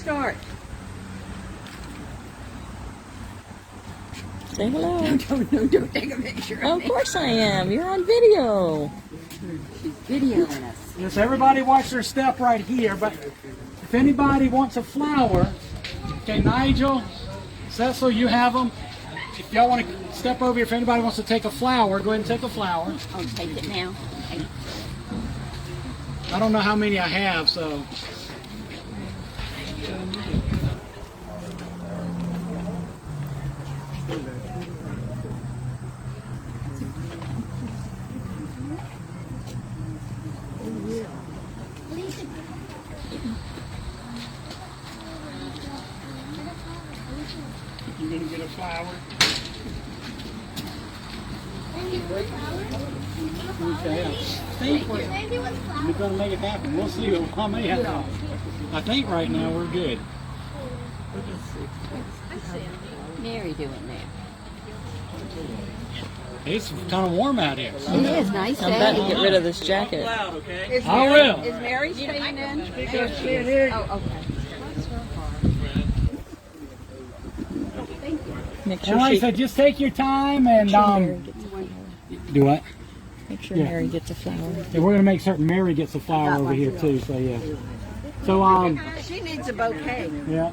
start. Say hello. Don't take a picture of Oh, of me. course I am. You're on video. She's videoing us. Yes, everybody watch their step right here, but if anybody wants a flower, okay, Nigel, Cecil, you have them. If y'all want to step over here, if anybody wants to take a flower, go ahead and take a flower. I'll take it now. Okay. I don't know how many I have, so. You gonna get a flower? Okay, I think we're gonna make it happen. We'll see how many happen. I think right now we're good. Mary doing there. It's kind of warm out here. It is nice I'm about day. to get rid of this jacket. Is I Mary, will. Is Mary staying in? There she is. Oh, okay. Make And sure like I she, said, just take your time and Mary gets a flower. do what? Make sure Yeah. Mary gets a flower. Yeah, we're gonna make certain Mary gets a flower over here too. So yeah. So She needs a bouquet. yeah.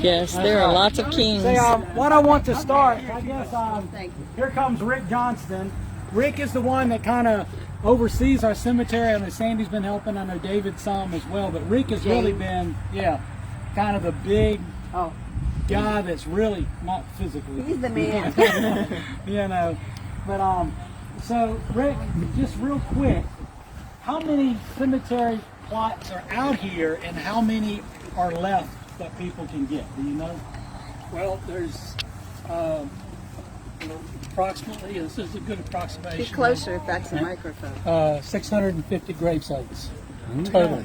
Yes, there are lots of kings. Say what I want to start. I guess Thank you. here comes Rick Johnston. Rick is the one that kind of oversees our cemetery. I know Sandy's been helping. I know David some as well. But Rick has really been, kind of the big Oh, guy that's really not physically. he's the man. You know, but so Rick, just real quick, how many cemetery plots are out here, and how many are left that people can get? Do you know? Well, there's approximately, this is a good approximation. Get closer if that's the microphone. 650 grave sites total.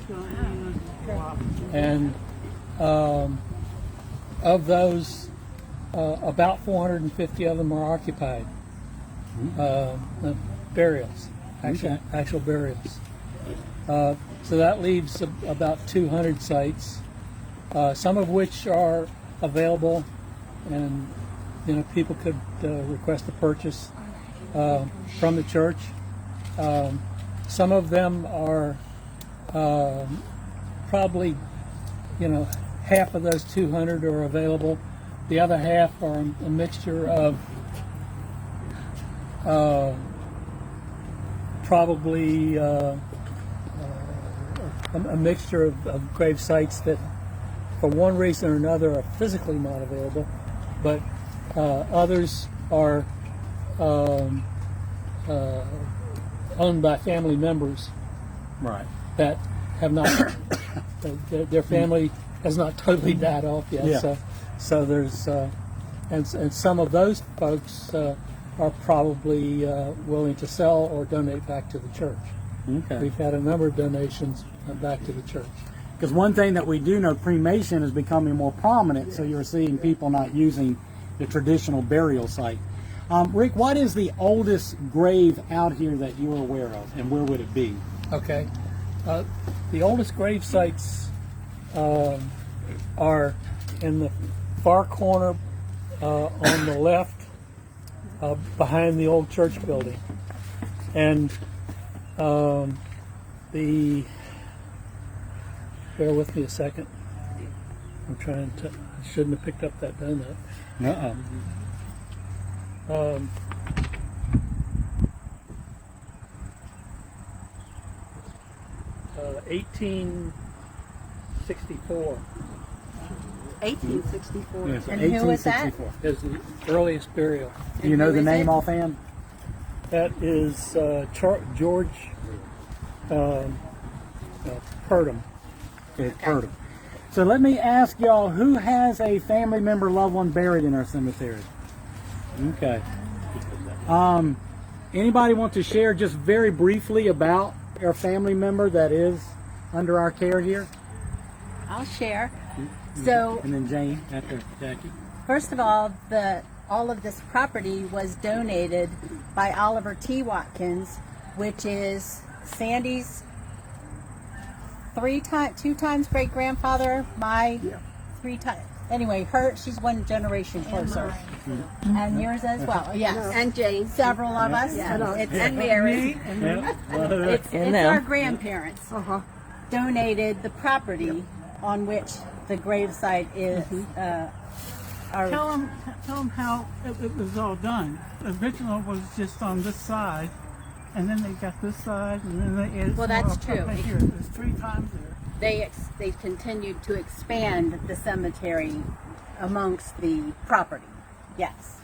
And of those, about 450 of them are occupied. Burials, actual burials. So that leaves about 200 sites, some of which are available, and people could request a purchase from the church. Some of them are probably, half of those 200 are available. The other half are a mixture of probably a mixture of grave sites that, for one reason or another, are physically not available, but others are owned by family members, Right. that have not, their family has not totally died off yet. Yeah. So there's, and some of those folks are probably willing to sell or donate back to the church. Okay. We've had a number of donations back to the church. Because one thing that we do know, cremation is becoming more prominent, so you're seeing people not using the traditional burial site. Rick, what is the oldest grave out here that you're aware of, and where would it be? Okay. The oldest grave sites are in the far corner on the left, behind the old church building. And bear with me a second. I'm trying to, I shouldn't have picked up that donut. Uh-uh. 1864 1864. Yes, And who was that? 1864. is the earliest burial. Do you know who the is name it? offhand? That is George Purdom. Okay, heard of. So let me ask y'all, who has a family member, loved one buried in our cemetery? Okay. Anybody want to share just very briefly about our family member that is under our care here? I'll share. So, And then Jane after Jackie. first of all, all of this property was donated by Oliver T. Watkins, which is Sandy's two times great grandfather, my 3 times. Anyway, she's one generation closer, and yours as well. Yes, And Jane. several of us. And Mary. It's our grandparents donated the property on which the gravesite is. Tell them how it was all done. The original was just on this side, and then they got this side, and then they added. Well, some that's more true. up here. There's 3 times there. They continued to expand the cemetery amongst the property. Yes.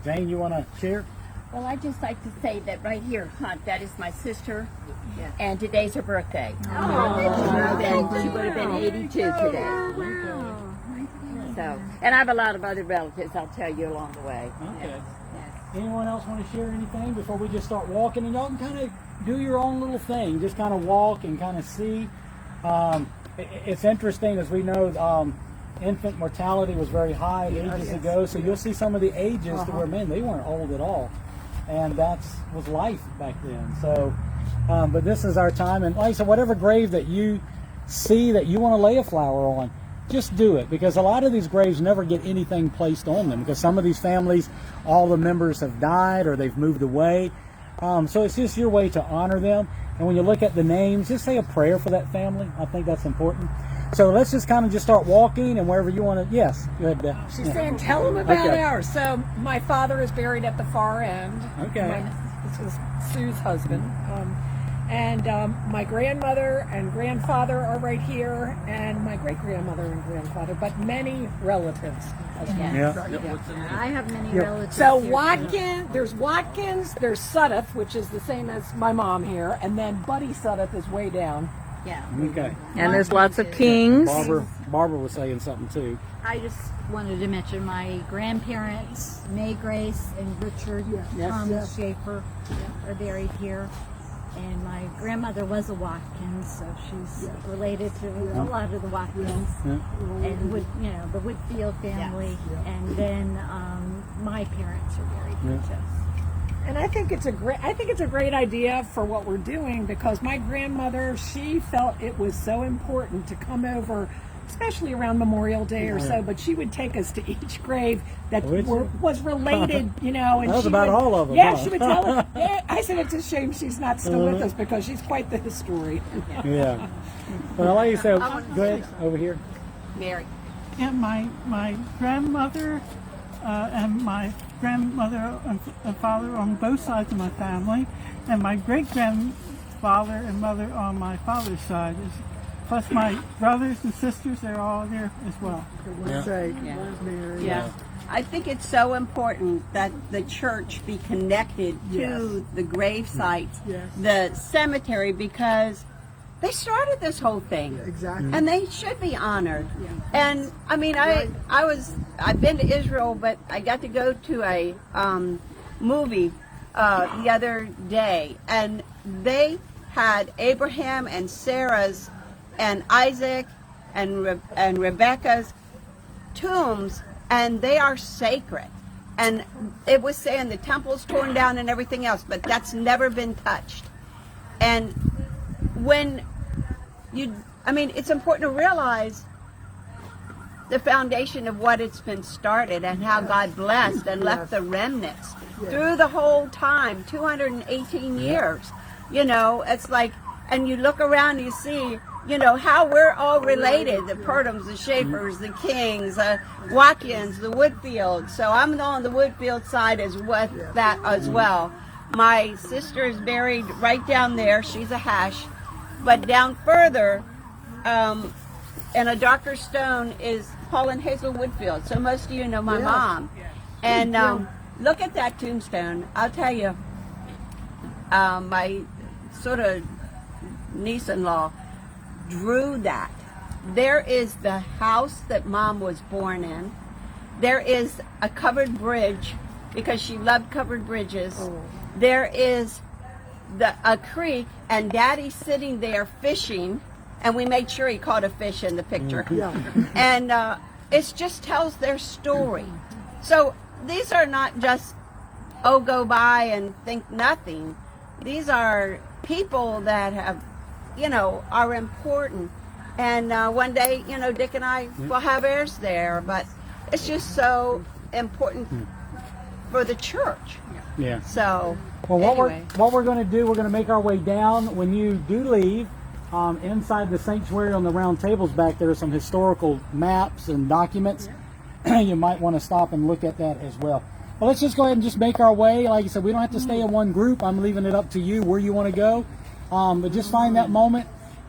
Jane, you want to share? Well, I'd just like to say that right here, that is my sister, and today's her birthday. She would have been 82 today. So, and I have a lot of other relatives I'll tell you along the way. Okay. Anyone else want to share anything before we just start walking? And y'all can kind of do your own little thing. Just kind of walk and kind of see. It's interesting, as we know, infant mortality was very high ages ago. So you'll see some of the ages to where, man, they weren't old at all. And that was life back then. So, but this is our time. And like I said, whatever grave that you see that you want to lay a flower on, just do it, because a lot of these graves never get anything placed on them, because some of these families, all the members have died or they've moved away. So it's just your way to honor them. And when you look at the names, just say a prayer for that family. I think that's important. So let's just kind of just start walking, and wherever you want to. Yes, go ahead, Beth. She's saying, tell them about Okay. ours. So my father is buried at the far end. Okay. This was Sue's husband. And my grandmother and grandfather are right here, and my great-grandmother and grandfather, but many relatives as well. Yeah. I have many relatives. So here, there's Watkins, there's Sudduth, which is the same as my mom here, and then Buddy Sudduth is way down. Yeah. Okay. And there's lots of kings. Barbara was saying something too. I just wanted to mention my grandparents, May Grace and Richard Thomas Schaefer, are buried here. And my grandmother was a Watkins, so she's related to a lot of the Watkins, and the Whitfield family. And then my parents are buried here too. And I think it's a great idea for what we're doing, because my grandmother, she felt it was so important to come over, especially around Memorial Day or so, but she would take us to each grave that was related, And That was she about would, all of them. Yeah, huh? she would tell us. Yeah, I said it's a shame she's not still with us, because she's quite the historian. Yeah. Well, like you said, go ahead over here. Mary. And my grandmother and my grandmother and father on both sides of my family, and my great-grandfather and mother on my father's side, plus my brothers and sisters, they're all there as well. Yeah. I think it's so important that the church be connected to the grave sites, the cemetery, because they started this whole thing. Exactly. And they should be honored. And I mean, I've been to Israel, but I got to go to a movie the other day, and they had Abraham and Sarah's and Isaac and Rebecca's tombs, and they are sacred. And it was saying the temple's torn down and everything else, but that's never been touched. And when it's important to realize the foundation of what it's been started and how God blessed and left the remnants through the whole time, 218 years. It's like, and you look around and you see, how we're all related, the Purdums, the Schaefers, the Kings, Watkins, the Woodfields. So I'm on the Woodfield side as well. My sister is buried right down there. She's a Hash. But down further, in a darker stone, is Paul and Hazel Woodfield. So most of you know my mom. And look at that tombstone. I'll tell you, my sort of niece-in-law drew that. There is the house that Mom was born in. There is a covered bridge, because she loved covered bridges. There is a creek, and Daddy's sitting there fishing, and we made sure he caught a fish in the picture. And it just tells their story. So these are not just, go by and think nothing. These are people that have you know, are important. And one day, you know, Dick and I will have ours there, but it's just so important for the church. Yeah. So, Well, anyway. what we're going to do, we're going to make our way down. When you do leave, inside the sanctuary on the round tables back there are some historical maps and documents. You might want to stop and look at that as well. Well, let's just go ahead and just make our way. Like I said, we don't have to stay in one group. I'm leaving it up to you where you want to go. But just find that moment,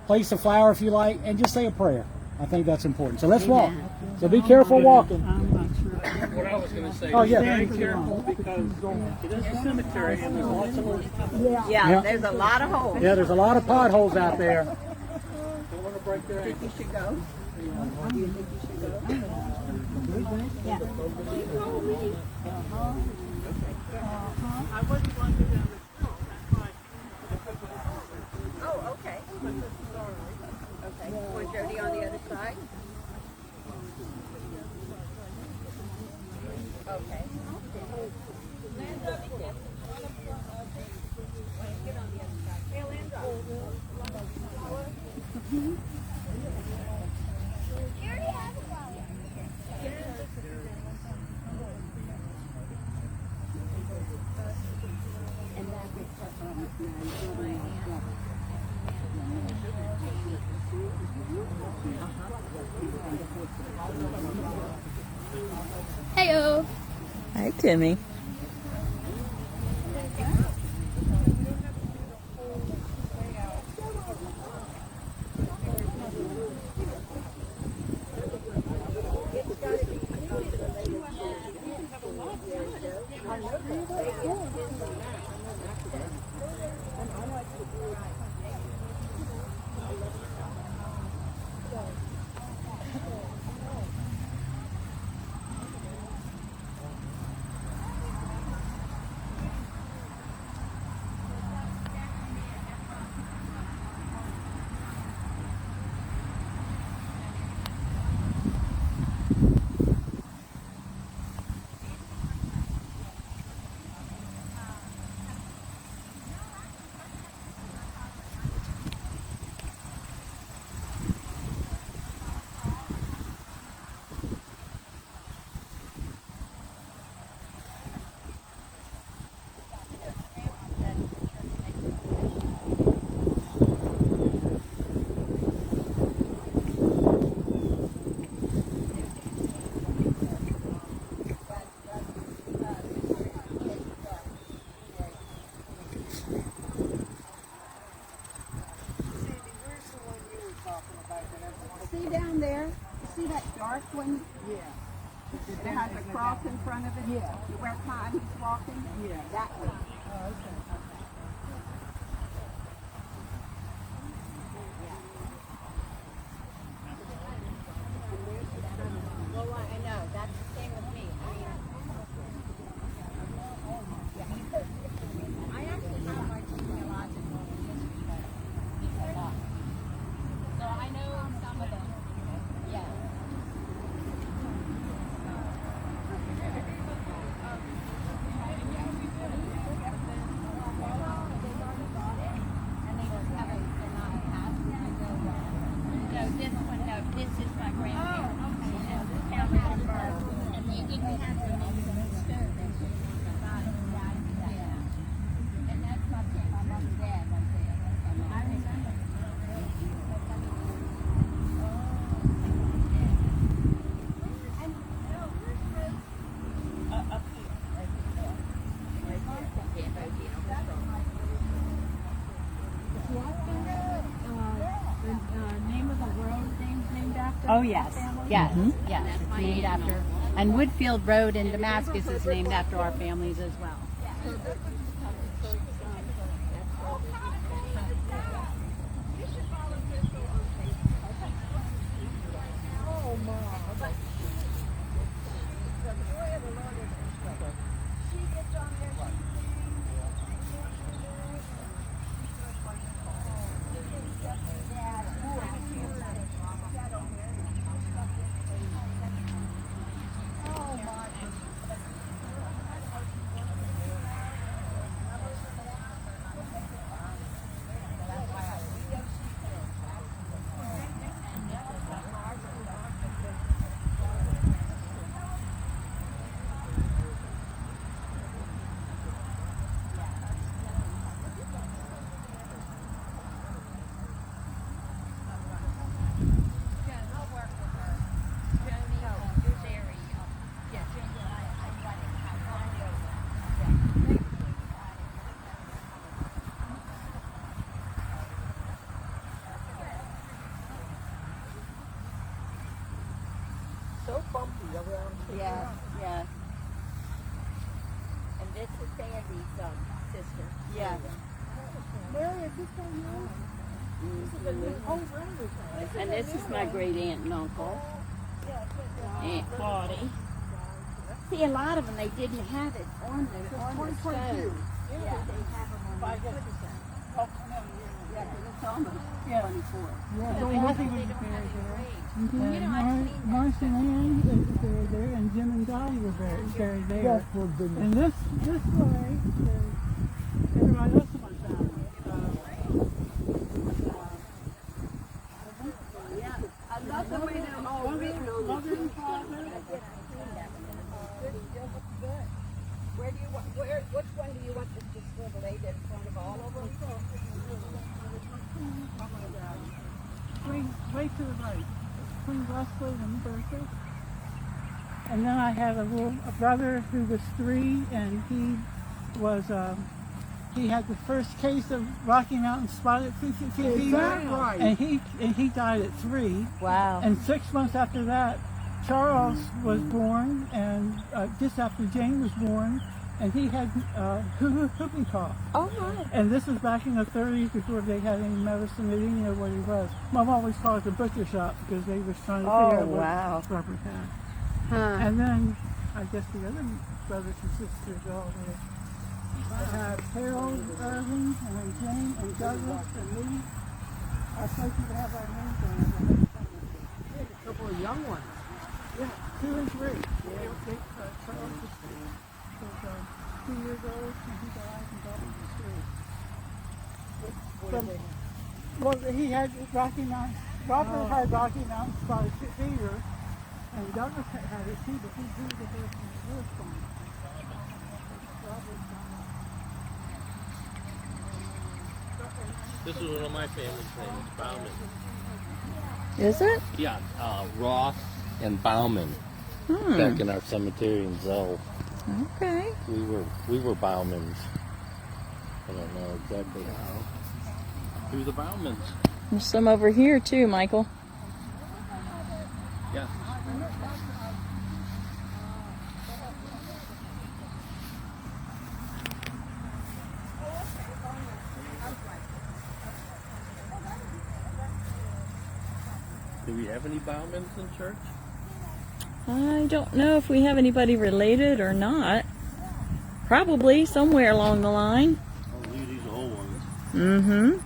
place a flower if you like, and just say a prayer. I think that's important. So let's walk. So be careful walking. What I was going to say Oh, is yeah. very careful because it is a cemetery and there's lots of little Yeah, there's a lot of holes. Yeah, there's a lot of potholes out there. don't want to break their You should go. Do you think you should go? Yeah. I wouldn't want to go down the hill. That's why. Oh, okay. Okay. Want Jody on the other side? Okay. Heyo. Hi, Timmy. See down there? See that dark one? Yeah. It has a cross in front of it? Yeah. Where Connie's walking? Yeah. That one. Oh, okay. Well, I know. That's the same with me. I actually have my genealogical history book. So I know some of them. Yeah. And they just haven't been on a path. No, this one, no, this is my grandparents. And they didn't have the name of the stone. And that's my mom and dad right there. I remember. Name of the road named after? Oh, yes. Yes. Yes. It's named after. And Woodfield Road in Damascus is named after our families as well. so bumpy around here. Yes, yes. And this is Sandy's sister. Yes. Mary, is this on yours? And this is my great aunt and uncle, Aunt Claudie. See, a lot of them, they didn't have it on the stone. Yeah, they have them on the Yeah, 'cause it's almost 24. Yeah, don't look at it Marcy Ann is buried there, and Jim and Dolly were buried there. And this way is everybody else in my family. I love the way they're all written on the Mother and father. Which one do you want this to scribble in front of all of them? Way to the right. Between Wesley and Bertha. And then I had a brother who was 3, and he had the first case of Rocky Mountain spotted fever. Right. And he died at 3. Wow. And 6 months after that, Charles was born, and just after Jane was born, and he had whooping cough. Oh, my. And this was back in the 30s before they had any medicine. They didn't know what he was. Mom always called it the butcher shop because they was trying to figure out what Robert had. Huh. And then I guess the other brothers and sisters all there. I have Harold, Irving, and then Jane, and Douglas, and me. I suppose you can have our names on it. A couple of young ones. Yeah, 2 and 3. Charles was 2 years old when he died, and Douglas was 3. Well, he had Rocky Mountain. Robert had Rocky Mountain spotted fever, and Douglas had it too, but he drew the birth from the birth from it. This is one of my family's names, Bauman. Is it? Yeah, Ross and Bauman. Back in our cemetery in Zoe. Okay. We were Baumans. I don't know exactly how. Who the Baumans? There's some over here too, Michael. Yeah. Do we have any Baumans in church? I don't know if we have anybody related or not. Probably somewhere along the line. Oh, these are old ones. Mm-hmm.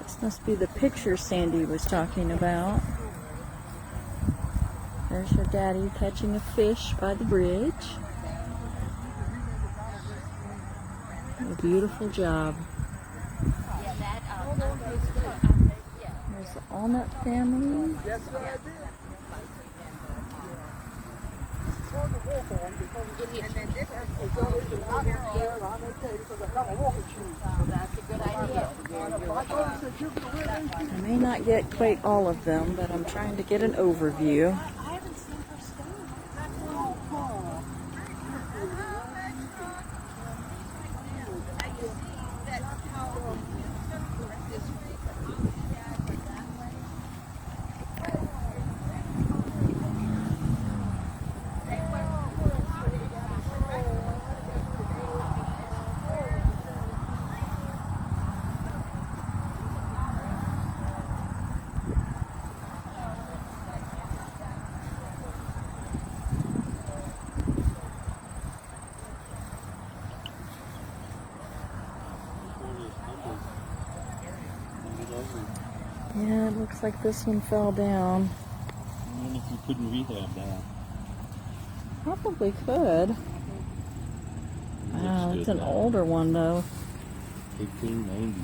This must be the picture Sandy was talking about. There's her daddy catching a fish by the bridge. A beautiful job. There's the Allnut family. That's a good idea. I may not get quite all of them, but I'm trying to get an overview. looks like this one fell down. I wonder if you couldn't rehab that. Probably could. Wow, it's an older one though. 1890.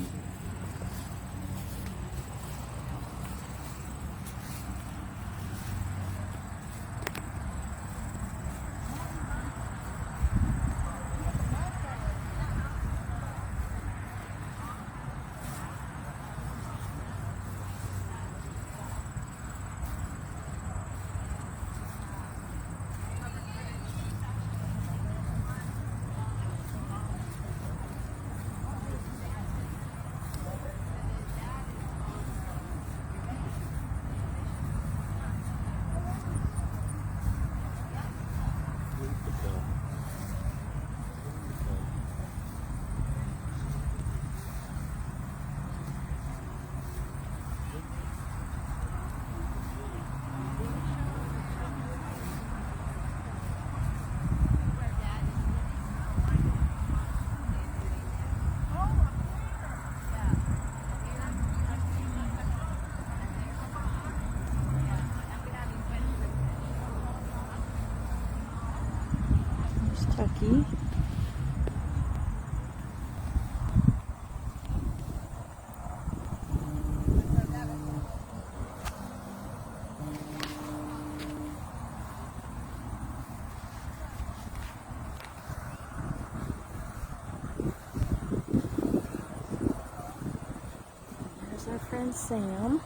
There's Tucky. There's our friend Sam.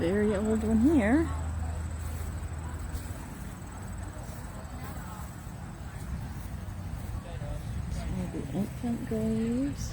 Very old one here. Some of the infant graves.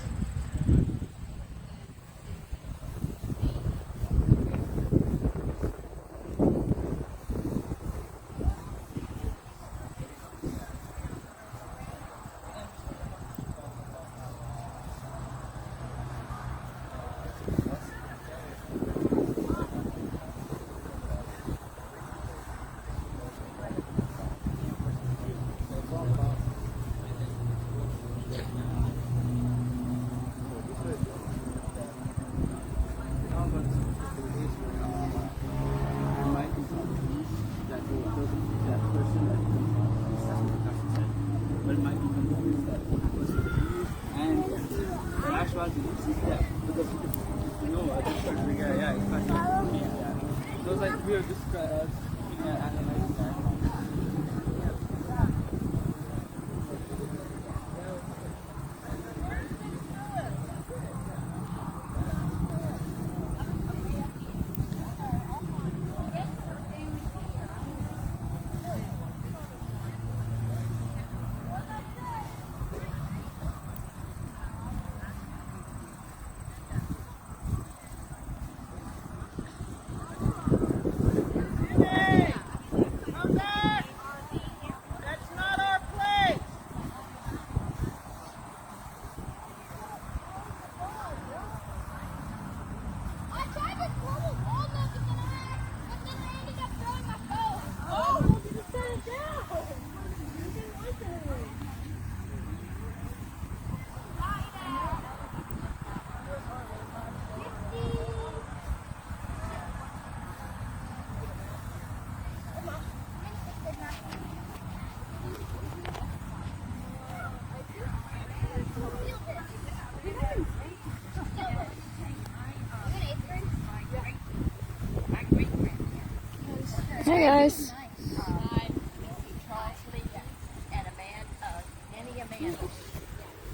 Hey guys.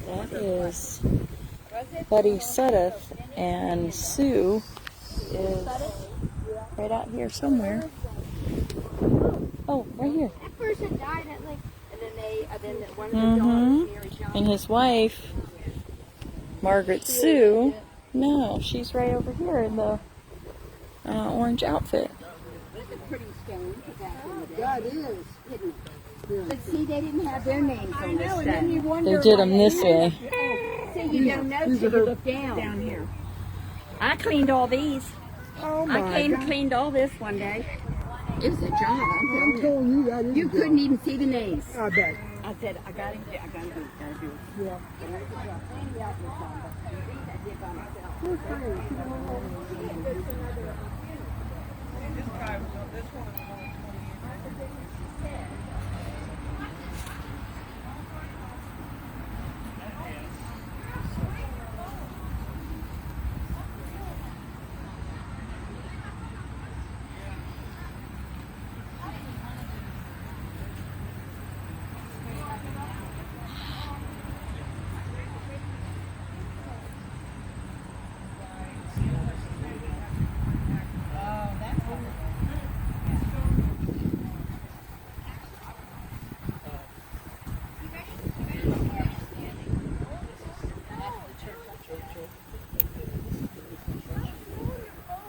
That is Buddy Suddeth, and Sue is right out here somewhere. Oh, right here. That person died at like, and then one of the daughters, Mary John. And his wife, Margaret Sue, no, she's right over here in the orange outfit. It's a pretty stone back in the day. Yeah, it is. Isn't it? But see, they didn't have their names on this stone. They did them this way. See, you don't know till you look down here. I cleaned all these. I cleaned all this one day. It was a job. I'm telling you that. You couldn't even see the names. I bet. I said, I gotta do it. Yeah.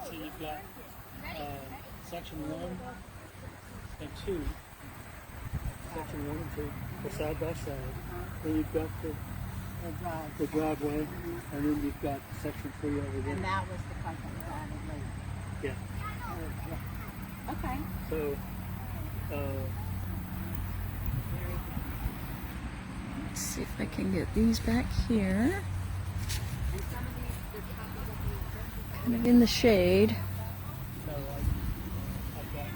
So you've got section 1 and 2. Section 1 and 2 are side by side. Then you've got the driveway, and then you've got section 3 over there. And that was the part that was added later. Yeah. Okay. So, Let's see if I can get these back here. Kind of in the shade. so I've got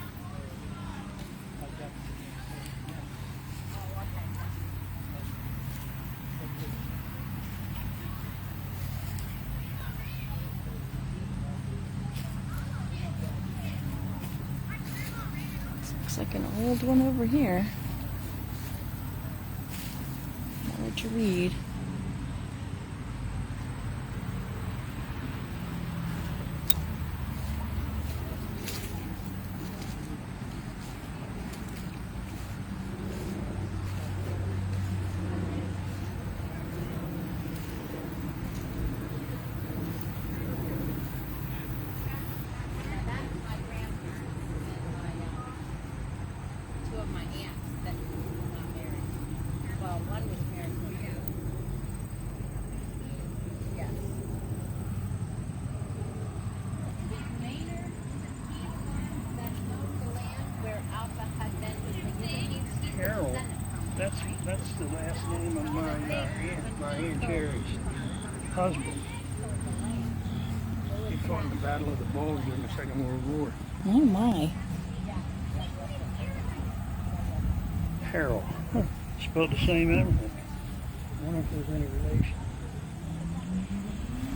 Looks like an old one over here. What would you read? Two of my aunts that were not married. Well, one was married. Yes. The Maynard that owned the land where Alpha had been with the Carol. That's the last name of my Aunt Jerry's husband. He fought in the Battle of the Bulge during the Second World War. Oh my. Harold. Spelled the same and everything. I wonder if there's any relation.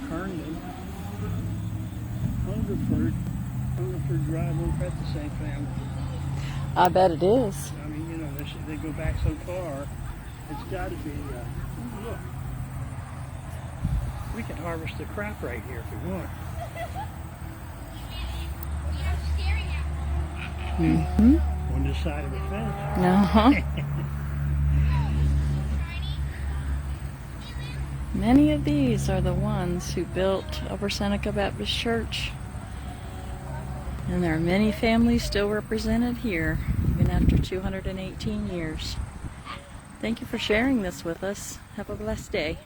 Herndon. Hungerford Drive, we've got the same family. I bet it is. I mean, you know, they go back so far. It's got to be, look. We can harvest the crop right here if we want. Mm-hmm. On this side of the fence. Uh-huh. Many of these are the ones who built Upper Seneca Baptist Church. And there are many families still represented here, even after 218 years. Thank you for sharing this with us. Have a blessed day.